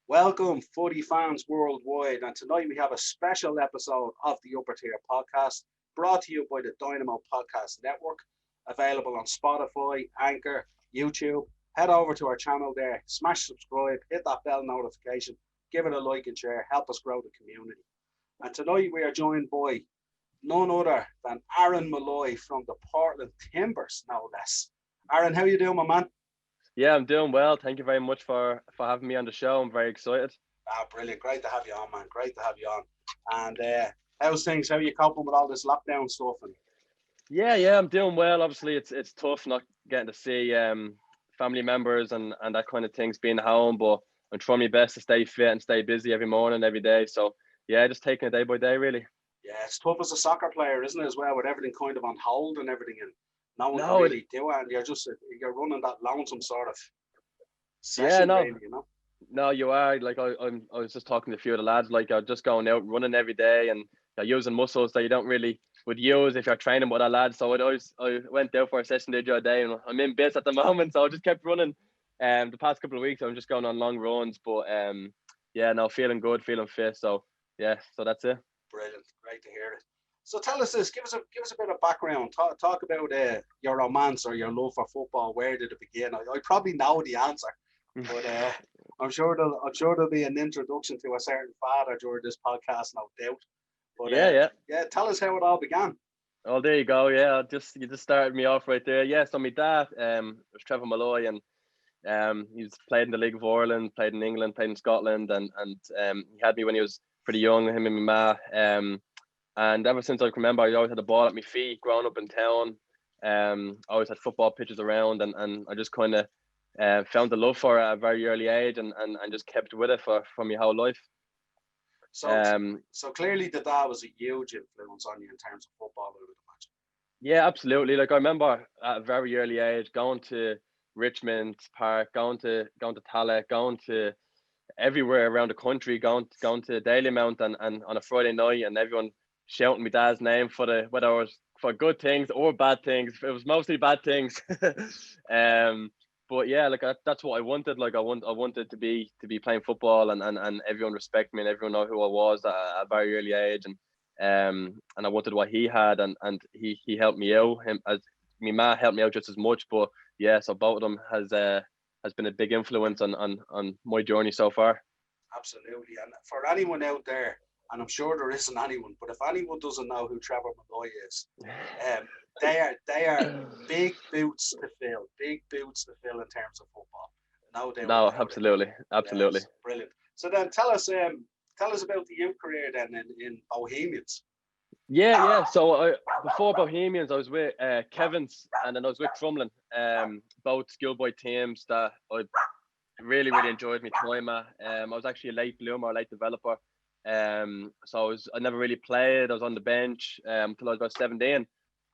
Welcome, footy fans worldwide, and tonight we have a special episode of the Upper Tier Podcast, brought to you by the Dynamo Podcast Network, available on Spotify, Anchor, YouTube. Head over to our channel there, smash subscribe, hit that bell notification, give it a like and share, help us grow the community. And tonight we are joined by none other than Aaron Molloy from the Portland Timbers, no less. Aaron, how you doing, my man? Yeah, I'm doing well. Thank you very much for having me on the show. I'm very excited. Brilliant. Great to have you on, man. Great to have you on. And how's things? How are you coping with all this lockdown stuff? And Yeah, I'm doing well. Obviously, it's tough not getting to see family members and that kind of things being at home, but I'm trying my best to stay fit and stay busy every morning, every day. So yeah, just taking it day by day, really. yeah, it's tough as a soccer player, isn't it, as well, with everything kind of on hold and everything, and no one can No, really do it, and you're running that lonesome sort of yeah, session, no, really, you know. no, you are. Like I was just talking to a few of the lads. Like I'm just going out running every day and using muscles that you don't really would use if you're training with a lad. So I went out for a session the other day, and I'm in bits at the moment. So I just kept running. The past couple of weeks I'm just going on long runs, but yeah, no, feeling good, feeling fit. So yeah, so that's it. Brilliant, great to hear it. So tell us this, give us a bit of background. Talk about your romance or your love for football. Where did it begin? I probably know the answer, but I'm sure there'll be an introduction to a certain father during this podcast, no doubt. But Yeah. tell us how it all began. Oh, there you go. Yeah, you just started me off right there. Yeah, so my dad was Trevor Molloy, and he's played in the League of Ireland, played in England, played in Scotland, and he had me when he was pretty young, him and my ma. And ever since I can remember, I always had the ball at my feet. Growing up in town, I always had football pitches around, and I just kind of found the love for it at a very early age, and just kept with it for my whole life. So clearly the dad was a huge influence on you in terms of football, I would imagine. Yeah, absolutely. Like I remember at a very early age going to Richmond Park, going to Tallaght, going to everywhere around the country, going to Daily Mount and on a Friday night, and everyone shouting my dad's name for whether it was for good things or bad things. It was mostly bad things. But yeah, like that's what I wanted. Like I wanted to be playing football, and everyone respect me and everyone know who I was at a very early age, and I wanted what he had, and he helped me out. Him as my ma helped me out just as much, but yeah, so both of them has been a big influence on my journey so far. Absolutely. And for anyone out there, and I'm sure there isn't anyone, but if anyone doesn't know who Trevor Molloy is, they are big boots to fill in terms of football. No doubt No, about absolutely. Yes, brilliant. So then tell us about the youth career then in Bohemians. Yeah. So before Bohemians, I was with Kevin's, and then I was with Crumlin. Both schoolboy teams that I really enjoyed my time at. I was actually a late bloomer, a late developer. So I never really played. I was on the bench until I was about 17.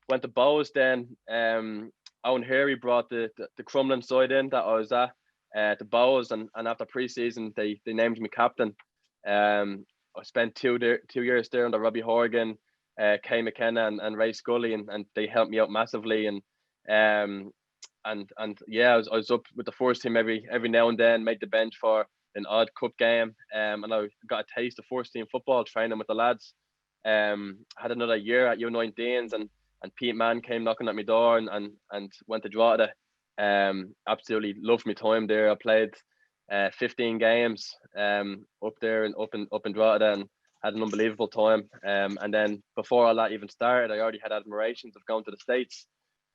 Went to Bows then. Owen Harry brought the Crumlin side in that I was at the Bows, and after pre-season they named me captain. I spent 2 years there under Robbie Horgan, Kay McKenna and Ray Scully, and they helped me out massively. And yeah, I was up with the first team every now and then, made the bench for an odd cup game, and I got a taste of first team football training with the lads. Had another year at U19s, and Pete Mann came knocking at my door and went to Drogheda. Absolutely loved my time there. I played 15 games up there and up in Drogheda, and had an unbelievable time. And then before all that even started, I already had admirations of going to the States.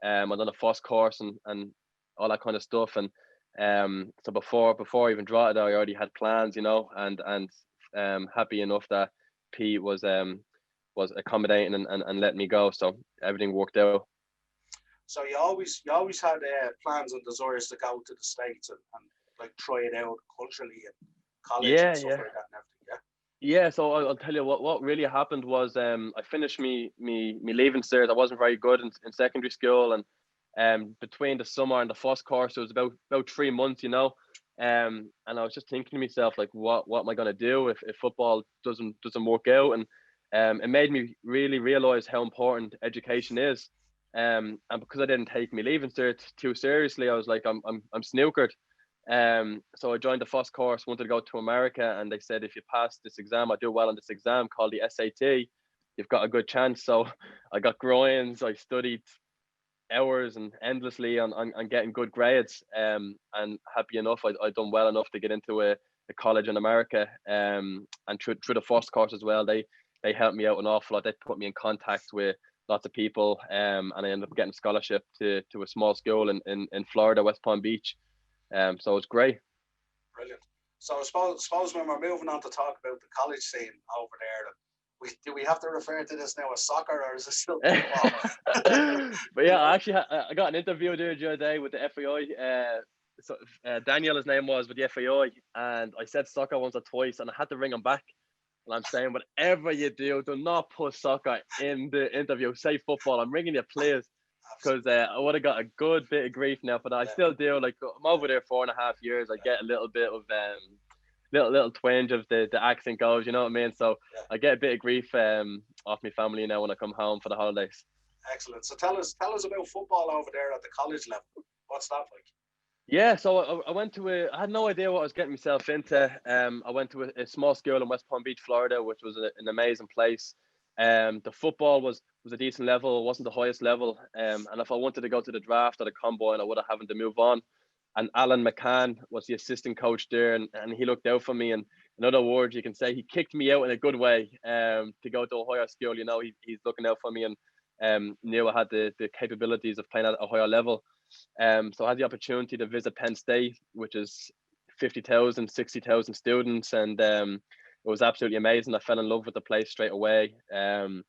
I done a FOSS course and all that kind of stuff. And so before even Drogheda, I already had plans, and happy enough that Pete was accommodating and letting me go. So everything worked out. So you always had plans and desires to go to the States and like try it out culturally and college and stuff like that and everything. Yeah, so I'll tell you what really happened was I finished me leaving cert. I wasn't very good in secondary school, and between the summer and the first course, it was about 3 months, and I was just thinking to myself, like, what am I going to do if football doesn't work out? And it made me really realize how important education is. And because I didn't take me leaving cert too seriously, I was like, I'm snookered. So I joined the first course, wanted to go to America, and they said if you pass this exam, I do well on this exam called the SAT, you've got a good chance. So I got groins. I studied hours and endlessly on getting good grades. And happy enough, I done well enough to get into a college in America. And through the first course as well, they helped me out an awful lot. They put me in contact with lots of people. And I ended up getting a scholarship to a small school in Florida, West Palm Beach. So it's great. Brilliant. So I suppose when we're moving on to talk about the college scene over there, do we have to refer to this now as soccer, or is it still football? But yeah, I got an interview there the other day with the FAI. Daniel, his name was, with the FAI, and I said soccer once or twice, and I had to ring him back. And I'm saying, whatever you do not put soccer in the interview. Say football. I'm ringing you, please. Because I would have got a good bit of grief now for that. I still do. Like, I'm over there 4.5 years. I get a little bit of little twinge of the accent goes. You know what I mean? So I get a bit of grief off my family now when I come home for the holidays. Excellent. So tell us about football over there at the college level. What's that like? Yeah, so I went to I had no idea what I was getting myself into. I went to a small school in West Palm Beach, Florida, which was an amazing place. The football was a decent level. It wasn't the highest level. And if I wanted to go to the draft or the combine, I would have having to move on. And Alan McCann was the assistant coach there, and he looked out for me. And in other words, you can say he kicked me out in a good way to go to a higher school. You know, he's looking out for me, and knew I had the capabilities of playing at a higher level. So I had the opportunity to visit Penn State, which is 50,000, 60,000 students, and it was absolutely amazing. I fell in love with the place straight away, and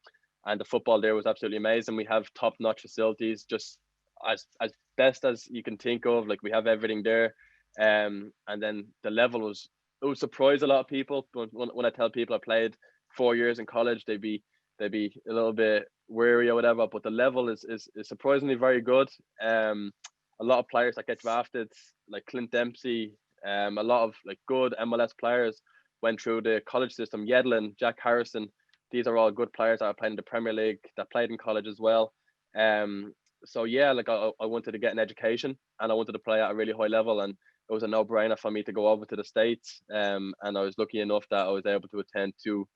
the football there was absolutely amazing. We have top-notch facilities, just as best as you can think of. Like, we have everything there, and then the level it would surprise a lot of people. But when I tell people I played 4 years in college, they'd be a little bit weary or whatever, but the level is surprisingly very good. A lot of players that get drafted, like Clint Dempsey, a lot of like good MLS players went through the college system. Yedlin, Jack Harrison, these are all good players that are playing in the Premier League, that played in college as well. So yeah, like I wanted to get an education, and I wanted to play at a really high level, and it was a no-brainer for me to go over to the States. And I was lucky enough that I was able to attend two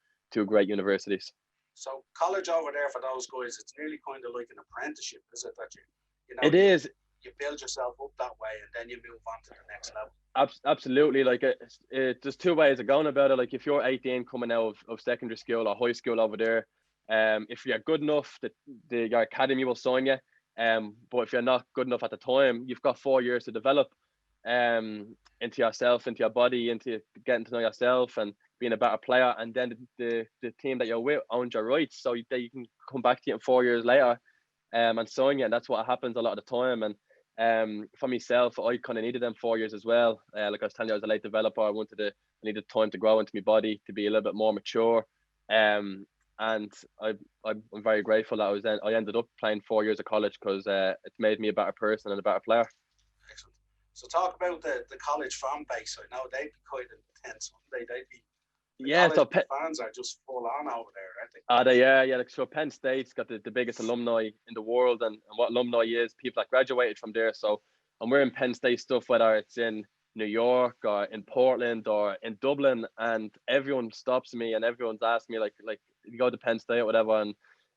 great universities. So college over there for those guys, it's nearly kind of like an apprenticeship, is it? That it is. You build yourself up that way, and then you move on to the next level. Absolutely. Like, there's two ways of going about it. Like, if you're 18 coming out of secondary school or high school over there, if you're good enough, your academy will sign you. But if you're not good enough at the time, you've got 4 years to develop into yourself, into your body, into getting to know yourself and being a better player. And then the team that you're with owns your rights, so that you can come back to you in 4 years later and sign you. And that's what happens a lot of the time. And for myself, I kind of needed them 4 years as well. Like I was telling you, I was a late developer. I needed time to grow into my body, to be a little bit more mature. And I'm very grateful that I ended up playing 4 years of college, because it's made me a better person and a better player. Excellent. So talk about the college fan base. I know they'd be quite intense. They'd be. So fans are just full on over there, aren't they? Yeah. Like, so Penn State's got the biggest alumni in the world, and what alumni is, people that graduated from there. So I'm wearing Penn State stuff, whether it's in New York or in Portland or in Dublin, and everyone stops me and everyone's asking me like you go to Penn State or whatever,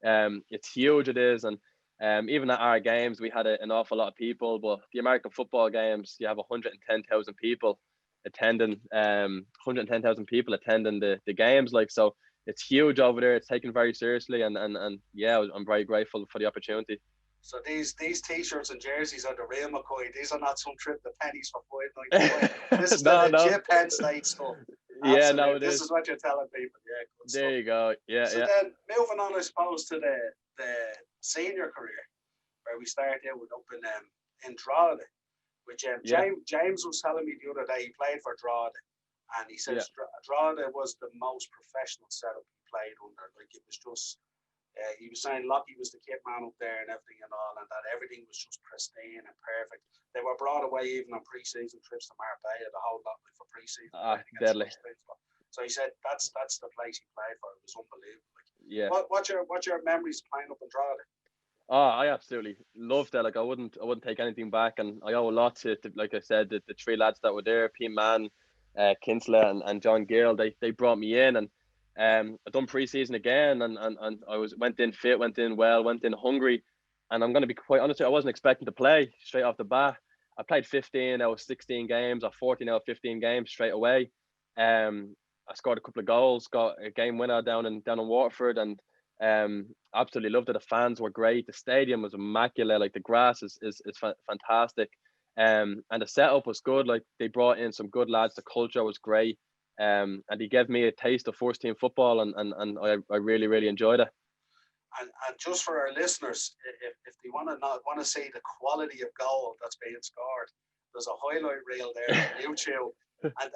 and it's huge, it is. And even at our games, we had an awful lot of people, but the American football games, you have 110,000 people attending, 110,000 people attending the games. Like, so it's huge over there. It's taken very seriously, and yeah, I'm very grateful for the opportunity. So these t-shirts and jerseys are the real McCoy. These are not some trip to pennies for $5.99. This is the legit Penn State stuff. Absolutely. Yeah, no, it this is what you're telling people. Yeah, good there stuff. You go. Yeah, so then moving on, I suppose, to the senior career, where we started out up in Drogheda, which James was telling me the other day. He played for Drogheda, and he says Drogheda was the most professional setup he played under. Like, it was just. He was saying Lockie was the kit man up there and everything and all, and that everything was just pristine and perfect. They were brought away even on pre-season trips to Marbella, the whole lot, like, for pre-season. Deadly. So he said that's the place he played for. It was unbelievable. Like, yeah. What's your memories playing up in Drogheda? Oh, I absolutely loved it. Like I wouldn't take anything back, and I owe a lot to like I said, the three lads that were there, Pete Mann, Kinsler, and John Gill. They brought me in, and I done pre-season again, and I went in fit, went in well, went in hungry, and I'm going to be quite honest with you, I wasn't expecting to play straight off the bat. I played 15 out of 16 games, or 14 out of 15 games straight away. I scored a couple of goals, got a game winner down in Waterford, and absolutely loved it. The fans were great. The stadium was immaculate. Like the grass is fantastic. And the setup was good. Like they brought in some good lads. The culture was great. And he gave me a taste of first team football, and I really, really enjoyed it. And just for our listeners, if they want to see the quality of goal that's being scored, there's a highlight reel there on YouTube.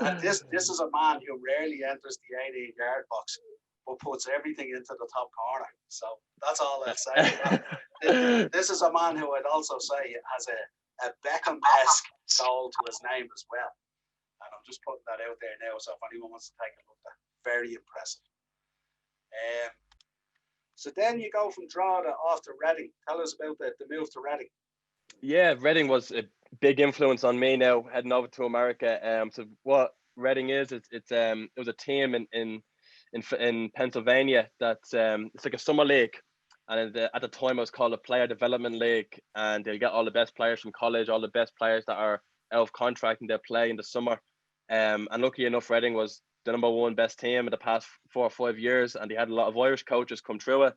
And this is a man who rarely enters the 18-yard box, but puts everything into the top corner. So that's all I'll say. This is a man who I'd also say has a Beckham-esque goal to his name as well. And I'm just putting that out there now, so if anyone wants to take a look at that, very impressive. So then you go from Drogheda off to Reading. Tell us about the move to Reading. Yeah, Reading was a big influence on me now heading over to America. So what Reading is, it was a team in Pennsylvania that's it's like a summer league, and at the time it was called a player development league, and they'll get all the best players from college, all the best players that are out of contract, and they'll play in the summer. And luckily enough, Reading was the number one best team in the past 4 or 5 years, and they had a lot of Irish coaches come through it.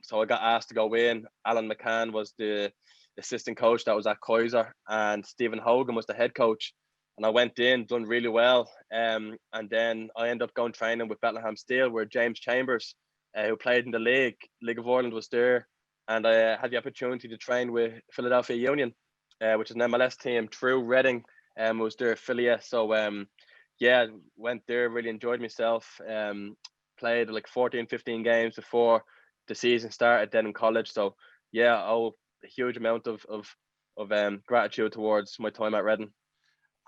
So I got asked to go in. Alan McCann was the assistant coach that was at Kaiser, and Stephen Hogan was the head coach. And I went in, done really well. And then I ended up going training with Bethlehem Steel, where James Chambers, who played in the League of Ireland, was there. And I had the opportunity to train with Philadelphia Union, which is an MLS team, through Reading, was their affiliate. So yeah, went there, really enjoyed myself. Played like 14, 15 games before the season started then in college. So yeah, I owe a huge amount of gratitude towards my time at Reading.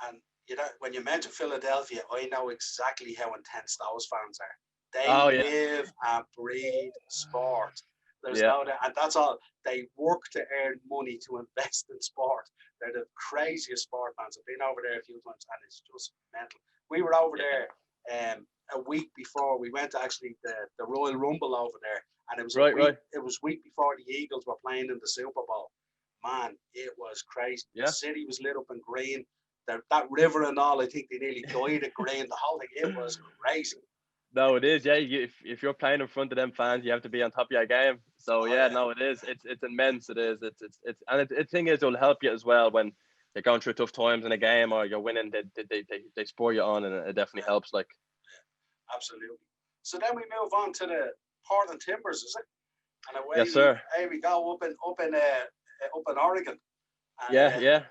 And you know, when you mention Philadelphia, I know exactly how intense those fans are. They live and breathe sport. There's no doubt, and that's all. They work to earn money to invest in sport. They're the craziest sport fans. I've been over there a few times, and it's just mental. We were over there a week before we went to actually the Royal Rumble over there, and it was It was week before the Eagles were playing in the Super Bowl. Man, it was crazy. Yeah. The city was lit up in green. That river and all, I think they nearly died of green. The whole thing, it was crazy. No, it is. Yeah, if you're playing in front of them fans, you have to be on top of your game. So no, it is. It's immense. It is. And the thing is, it'll help you as well when you're going through tough times in a game or you're winning. They spur you on, and it definitely helps. Like, yeah, absolutely. So then we move on to the Portland Timbers, is it? And away yes, sir. We go up in Oregon. And,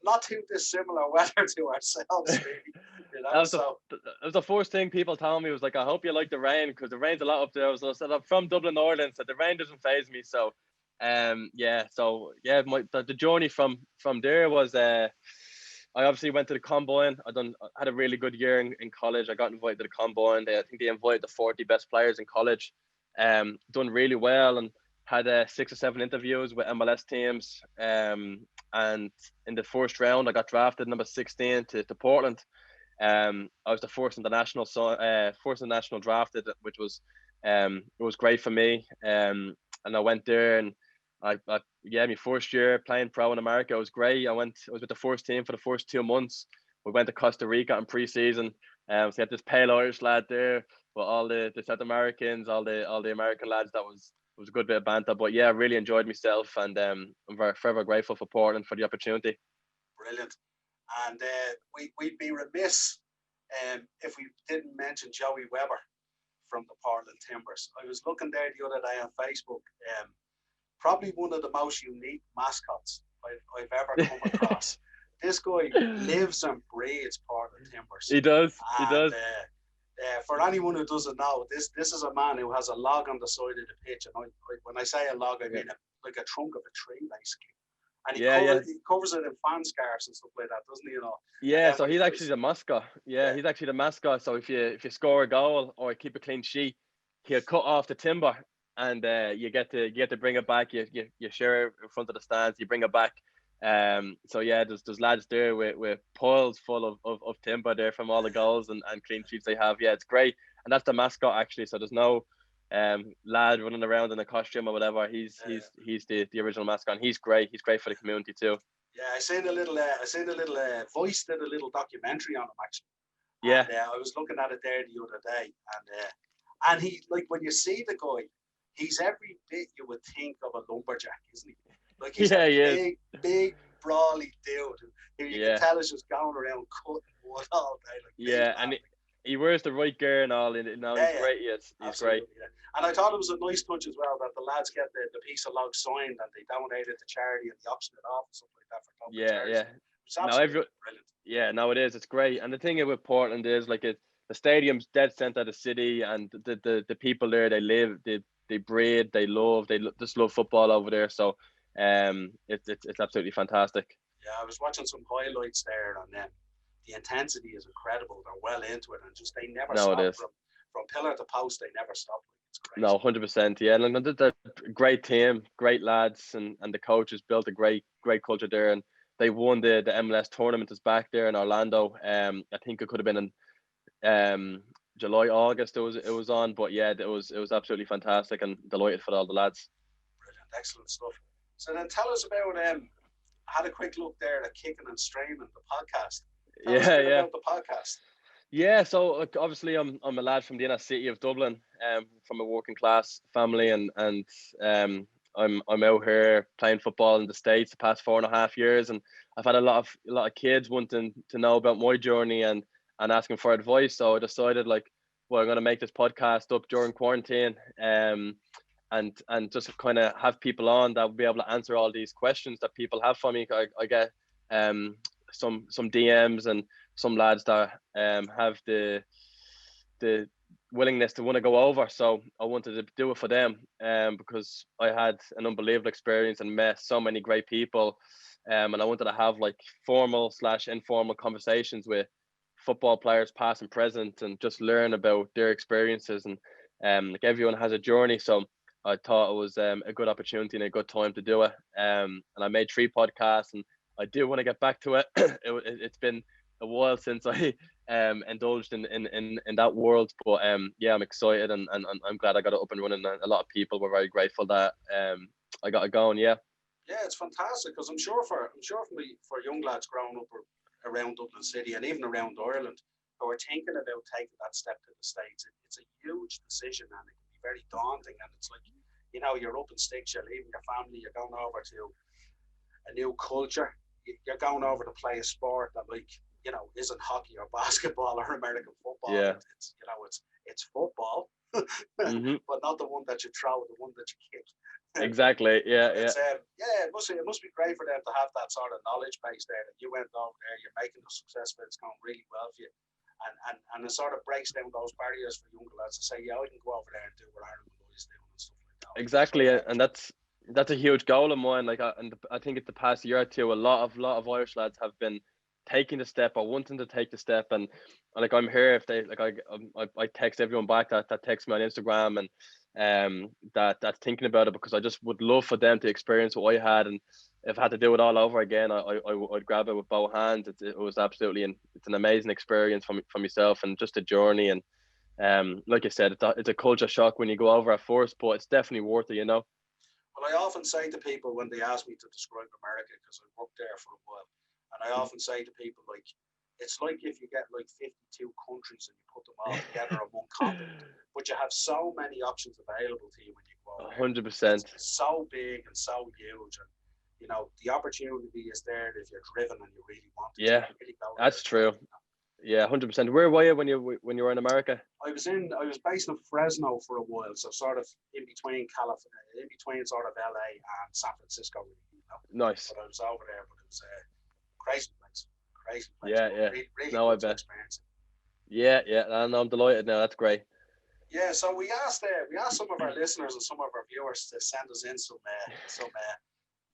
not too dissimilar weather to ourselves, really. You know, that was the first thing people told me, was like, I hope you like the rain, because the rain's a lot up there. So I said, I'm from Dublin, Ireland, so the rain doesn't faze me. So the journey from there was I obviously went to the Combine. I had a really good year in college. I got invited to the Combine. I think they invited the 40 best players in college. Done really well, and had 6 or 7 interviews with MLS teams. And in the first round, I got drafted number 16 to Portland. I was the first international drafted, which was it was great for me. And I went there, and my first year playing pro in America was great. I was with the first team for the first 2 months. We went to Costa Rica in pre-season. So we had this pale Irish lad there, but all the South Americans, all the American lads. It was a good bit of banter, but yeah, I really enjoyed myself, and I'm forever grateful for Portland for the opportunity. Brilliant. And we'd be remiss if we didn't mention Joey Weber from the Portland Timbers. I was looking there the other day on Facebook. Probably one of the most unique mascots I've ever come across. This guy lives and breathes Portland Timbers. He does. For anyone who doesn't know, this is a man who has a log on the side of the pitch, and when I say a log, I mean like a trunk of a tree, basically. And he covers it in fan scarves and stuff like that, doesn't he? You know. Yeah. So he's actually the mascot. Yeah, he's actually the mascot. So if you score a goal or keep a clean sheet, he'll cut off the timber, and you get to bring it back. You share it in front of the stands. You bring it back. So yeah, there's lads there with piles full of timber there from all the goals and clean sheets they have. Yeah, it's great, and that's the mascot actually. So there's no lad running around in a costume or whatever. He's the original mascot. And he's great. He's great for the community too. Yeah, I seen a little Voice did a little documentary on him actually. Yeah. And, I was looking at it there the other day, and he, like, when you see the guy, he's every bit you would think of a lumberjack, isn't he? Like, he's a big, brawly dude who you can tell is just going around cutting wood all day. Like, and he wears the right gear and all. He's great. Yes, he's great. Yeah. And I thought it was a nice touch as well that the lads get the piece of log signed and they donate it to charity and they auction it off and stuff like that for Yeah. It's absolutely brilliant. Yeah, no, it is. It's great. And the thing with Portland is, like, the stadium's dead center of the city, and the people there, they live, they breed, they just love football over there. So it's absolutely fantastic. Yeah, I was watching some highlights there, and the intensity is incredible. They're well into it, and just they never stop. It is. From pillar to post, they never stop. It's great. No, 100%. Yeah, and they're a great team, great lads, and the coaches built a great culture there, and they won the MLS tournament is back there in Orlando. I think it could have been in July, August it was on, but yeah, it was absolutely fantastic, and delighted for all the lads. Brilliant, excellent stuff. So then tell us about I had a quick look there at Kicking and Streaming, the podcast. Tell us about the podcast. Yeah, so obviously I'm a lad from the inner city of Dublin, from a working class family, and I'm out here playing football in the States the past 4.5 years, and I've had a lot of kids wanting to know about my journey and asking for advice. So I decided, like, well, I'm going to make this podcast up during quarantine, and just kind of have people on that will be able to answer all these questions that people have for me. I get some DMs and some lads that have the willingness to want to go over, so I wanted to do it for them, because I had an unbelievable experience and met so many great people, and I wanted to have, like, formal/informal conversations with football players past and present, and just learn about their experiences, and like, everyone has a journey, so I thought it was a good opportunity and a good time to do it, and I made 3 podcasts, and I do want to get back to it. It's been a while since I indulged in that world, but yeah, I'm excited, and I'm glad I got it up and running. A lot of people were very grateful that I got it going. Yeah, it's fantastic, because I'm sure for young lads growing up around Dublin City and even around Ireland who are thinking about taking that step to the States, it's a huge decision, and it can be very daunting, and it's like, you're up in sticks, you're leaving your family, you're going over to a new culture, you're going over to play a sport that, like, isn't hockey or basketball or American football. Yeah. It's football, but not the one that you throw, the one that you kick. Exactly. Yeah. It must be great for them to have that sort of knowledge base there, that you went over there, you're making it successful, it's going really well for you, and it sort of breaks down those barriers for younger lads to say, yeah, I can go over there and do what Aaron Molloy is doing and stuff like that. Exactly, and that's a huge goal of mine. Like, and I think it's the past year or two, a lot of Irish lads have been taking the step or wanting to take the step, and like, I'm here if they, like, I text everyone back that texts me on Instagram, and that's thinking about it, because I just would love for them to experience what I had, and if I had to do it all over again, I'd grab it with both hands. It was absolutely it's an amazing experience for myself, and just a journey, and like I said, it's a culture shock when you go over at first, but it's definitely worth it, Well, I often say to people when they ask me to describe America, because I worked there for a while, and I often say to people, like, it's like if you get, like, 52 countries and you put them all together on one continent, but you have so many options available to you when you go over. 100%. It's so big and so huge, and the opportunity is there if you're driven and you really want to. Yeah, really go that's there. true. Yeah, 100%. Where were you when you were in America? I was based in Fresno for a while, so sort of in between sort of LA and San Francisco. Nice. But I was over there, but it was crazy place. Yeah. Really No, I bet. Experience. Yeah, and I'm delighted now. That's great. Yeah, so we asked some of our listeners and some of our viewers to send us in some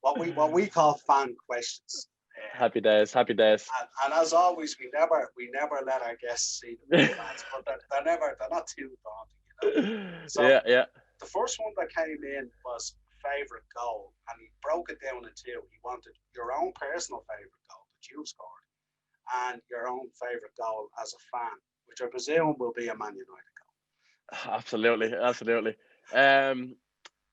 what we call fan questions. Happy days. And as always, we never let our guests see the fans, but they're not too daunting. So yeah. the first one that came in was favorite goal, and he broke it down in two. He wanted your own personal favorite goal that you've scored, and your own favorite goal as a fan, which I presume will be a Man United goal. Absolutely.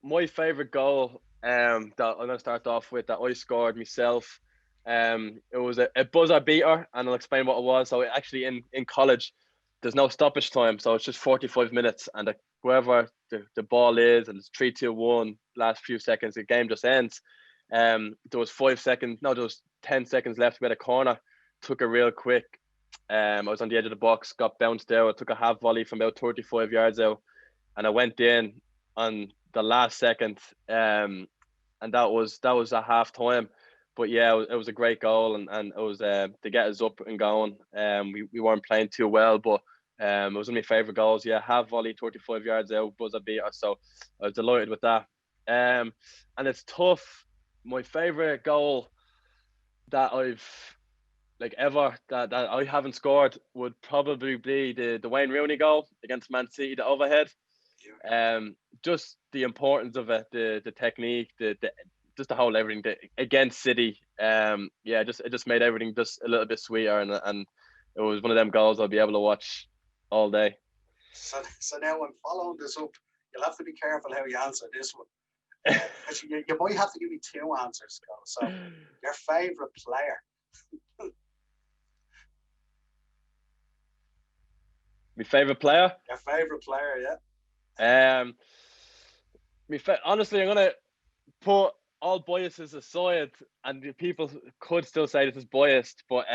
My favorite goal that I'm gonna start off with that I scored myself. It was a buzzer beater, and I'll explain what it was. So actually, in college, there's no stoppage time, so it's just 45 minutes, and wherever the ball is, and it's 3-2-1, last few seconds, the game just ends. There was 5 seconds, no, there was 10 seconds left to get a corner. Took it real quick. I was on the edge of the box, got bounced out. I took a half volley from about 35 yards out, and I went in on the last second. And that was at half time. But yeah, it was a great goal, and it was to get us up and going. We weren't playing too well, but it was one of my favourite goals. Yeah, half volley, 35 yards out, buzzer beater. So I was delighted with that. And it's tough. My favourite goal that I've ever that I haven't scored would probably be the Wayne Rooney goal against Man City, the overhead. Just the importance of it, the technique, just the whole everything against City. It just made everything just a little bit sweeter, and it was one of them goals I'll be able to watch all day. So now I'm following this up. You'll have to be careful how you answer this one. Because you might have to give me two answers. So your favourite player. My favourite player? Your favourite player, yeah. Honestly, I'm gonna put all biases aside, and people could still say this is biased, but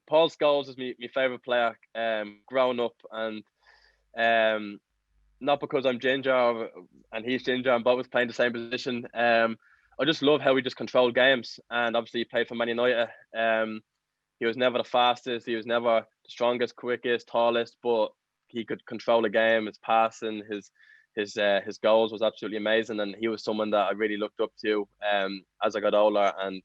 Paul Scholes is my favourite player. Growing up, and not because I'm ginger and he's ginger and both playing the same position. I just love how he just controlled games, and obviously he played for Man United. He was never the fastest, he was never the strongest, quickest, tallest, but he could control the game. His passing, his goals was absolutely amazing, and he was someone that I really looked up to as I got older and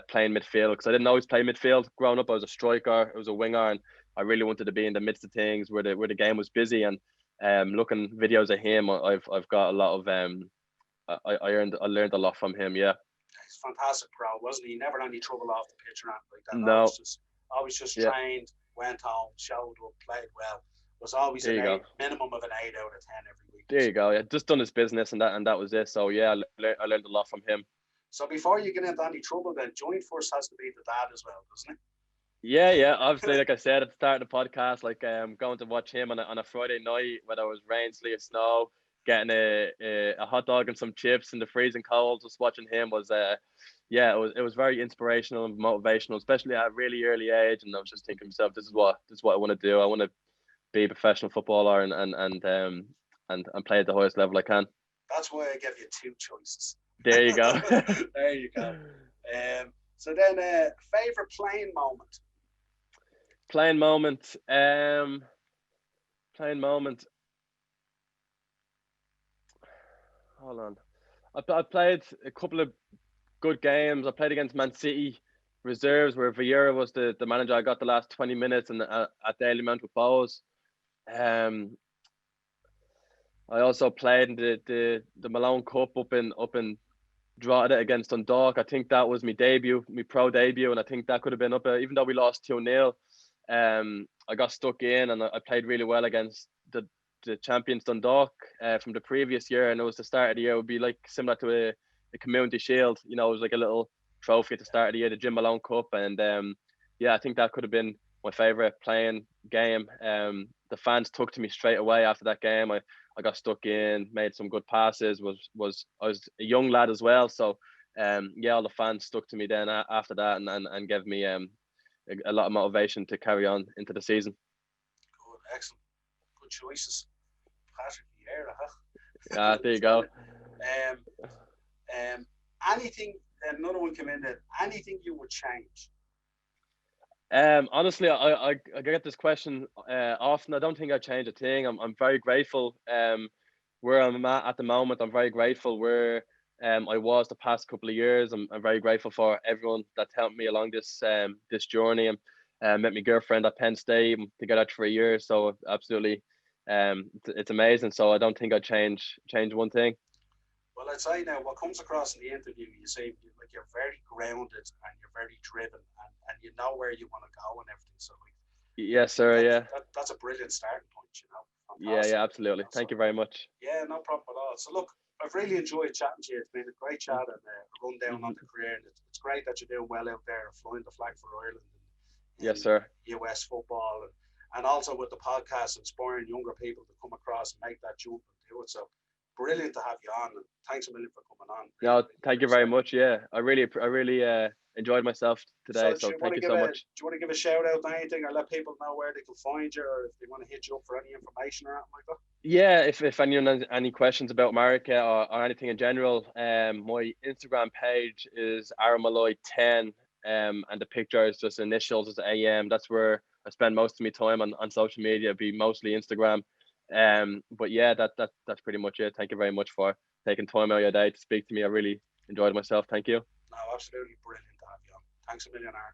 playing midfield, because I didn't always play midfield. Growing up, I was a striker, I was a winger, and I really wanted to be in the midst of things where the game was busy. And looking videos of him, I've got a lot of I learned a lot from him. Yeah, he's fantastic pro, wasn't he? Never had any trouble off the pitch or anything like that. No, always just trained, went home, showed up, played well. Was always minimum of an 8 out of 10 every week. There you go. Yeah, just done his business, and that was it. So yeah, I learned a lot from him. So before you get into any trouble, then joint first has to be the dad as well, doesn't it? Yeah. Obviously, like I said at the start of the podcast, going to watch him on a Friday night, whether it was rain, sleet, snow, getting a hot dog and some chips in the freezing cold, just watching him was it was very inspirational and motivational, especially at a really early age. And I was just thinking to myself, this is what I want to do. I want to be a professional footballer and play at the highest level I can. That's why I gave you two choices. There you go. There you go. So then, favorite playing moment. Playing moment. Hold on. I played a couple of good games. I played against Man City reserves, where Vieira was the manager. I got the last 20 minutes and at Daily Mount with Bowes. I also played in the Malone Cup up in Drogheda against Dundalk. I think that was my pro debut, and I think that could have been up. Even though we lost 2-0, I got stuck in, and I played really well against the champions Dundalk from the previous year, and it was the start of the year. It would be like similar to a community shield, it was like a little trophy at the start of the year, the Jim Malone Cup, and I think that could have been my favourite playing game. The fans took to me straight away after that game. I got stuck in, made some good passes. I was a young lad as well, so all the fans stuck to me then after that, and gave me a lot of motivation to carry on into the season. Good, excellent, good choices. Patrick Vieira, huh? There you go. Anything? Another one came in. Anything you would change? Honestly, I get this question often. I don't think I change a thing. I'm very grateful where I'm at the moment. I'm very grateful where I was the past couple of years. I'm very grateful for everyone that's helped me along this journey. And met my girlfriend at Penn State together 3 years. So absolutely It's amazing. So I don't think I'd change one thing. Well, I'd say now what comes across in the interview, you say like you're very grounded and you're very driven and you know where you want to go and everything. So like, Yes, sir. Yeah. that's a brilliant starting point, you know. Yeah. Fantastic. Yeah. Absolutely. Thank you very much. Yeah, no problem at all. So look, I've really enjoyed chatting to you. It's been a great chat and a rundown on the career. And it's great that you're doing well out there, flying the flag for Ireland and Yes, sir. US football, and also with the podcast, inspiring younger people to come across and make that jump and do it. So brilliant to have you on, and thanks a million for coming on. No, Really thank you very much. Yeah, I really enjoyed myself today. So thank you so much. Do you want to give a shout out to anything, or let people know where they can find you, or if they want to hit you up for any information or anything like that? Yeah, if anyone has any questions about America or anything in general, my Instagram page is Aaron Molloy 10, and the picture is just initials as AM. That's where I spend most of my time on social media. It'd be mostly Instagram. But yeah, that's pretty much it. Thank you very much for taking time out of your day to speak to me. I really enjoyed myself. Thank you. No, absolutely brilliant to have you on. Thanks a million, Aaron.